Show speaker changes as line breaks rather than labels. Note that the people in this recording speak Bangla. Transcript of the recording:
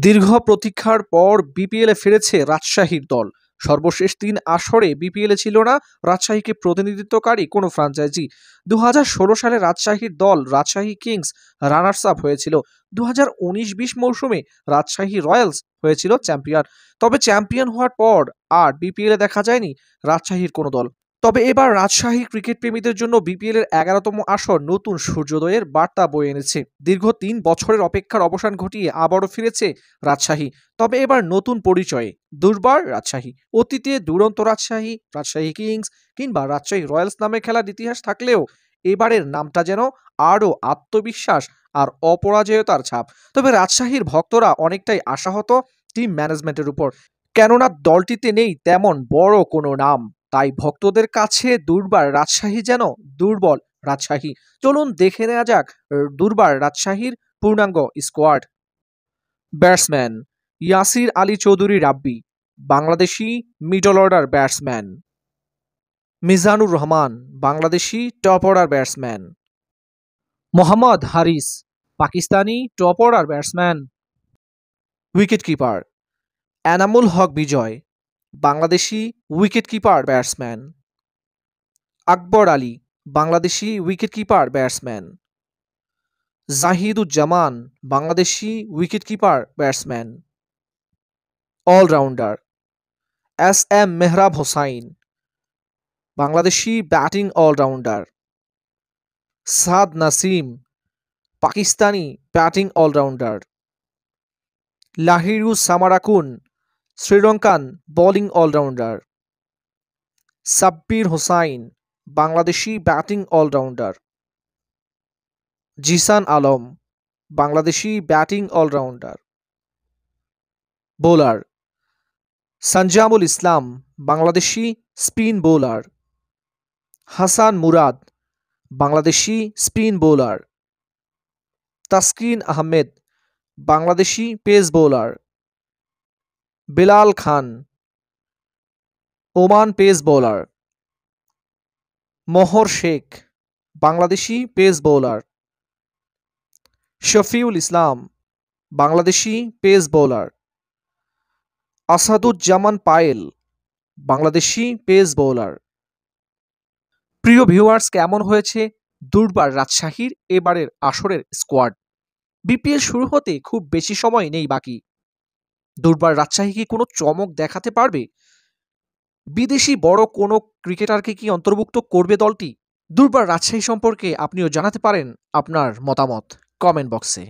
দীর্ঘ প্রতীক্ষার পর বিপিএলে ফিরেছে রাজশাহীর দল। সর্বশেষ ৩ আসরে বিপিএলে ছিল না রাজশাহীকে প্রতিনিধিত্বকারী কোনো ফ্র্যাঞ্চাইজি। ২০১৬ সালে রাজশাহীর দল রাজশাহী কিংস রানার্স আপ হয়েছিল। ২০১৯-২০ মৌসুমে রাজশাহী রয়্যালস হয়েছিল চ্যাম্পিয়ন। তবে চ্যাম্পিয়ন হওয়ার পর আর বিপিএলে দেখা যায়নি রাজশাহীর কোনো দল। তবে এবার রাজশাহী ক্রিকেট প্রেমীদের জন্য বিপিএল এর ১১তম আসর নতুন সূর্যোদয়ের বার্তা বয়ে এনেছে। দীর্ঘ ৩ বছরের অপেক্ষার অবসান ঘটিয়ে আবারও ফিরেছে রাজশাহী। তবে এবার নতুন পরিচয়ে দুর্বার রাজশাহী। অতীতে দুরন্ত রাজশাহী, রাজশাহী কিংস কিংবা রাজশাহী রয়্যালস নামে খেলার ইতিহাস থাকলেও এবারের নামটা যেন আরও আত্মবিশ্বাস আর অপরাজেয়তার ছাপ। তবে রাজশাহীর ভক্তরা অনেকটাই আশাহত টিম ম্যানেজমেন্টের উপর, কেননা দলটিতে নেই তেমন বড় কোনো নাম। তাই ভক্তদের কাছে দুর্বার রাজশাহী যেন দুর্বল রাজশাহী। চলুন দেখে নেওয়া যাক দুর্বার রাজশাহীর পূর্ণাঙ্গ squad. Batsman Yasir Ali Chowdhury Rabbi, Bangladeshi middle order batsman. Mizanur Rahman, Bangladeshi top order batsman. Mohammad Haris, Pakistani top order batsman. Wicket keeper Enamul Haque Bijoy, Bangladeshi wicket keeper batsman. Akbar Ali, Bangladeshi wicket keeper batsman. Jahiduzzaman, Bangladeshi wicket keeper batsman. Allrounder S M Mehrab Hossain, Bangladeshi batting allrounder. Saad Nasim, Pakistani batting allrounder. Lahiru Samarakoon, Sri Lankan bowling allrounder. Sabbir Hossain, Bangladeshi batting allrounder. Jisan Alam, Bangladeshi batting allrounder. Bowler Sanjamul Islam, Bangladeshi spin bowler. Hasan Murad, Bangladeshi spin bowler. Taskin Ahmed, Bangladeshi pace bowler. Bilal Khan, Oman pace bowler. Mohor Sheikh, Bangladeshi pace bowler. Shafiul Islam, Bangladeshi pace bowler. Asaduzzaman Payel, Bangladeshi pace bowler. প্রিয় ভিউয়ার্স, কেমন হয়েছে দুর্বার রাজশাহীর এবারের আসরের স্কোয়াড? বিপিএল শুরু হতে খুব বেশি সময় নেই বাকি। দুর্বার রাজশাহী কি কোনো চমক দেখাতে পারবে? বিদেশি বড় কোনো ক্রিকেটারকে কি অন্তর্ভুক্ত করবে দলটি? দুর্বার রাজশাহী সম্পর্কে আপনিও জানাতে পারেন আপনার মতামত কমেন্ট বক্সে।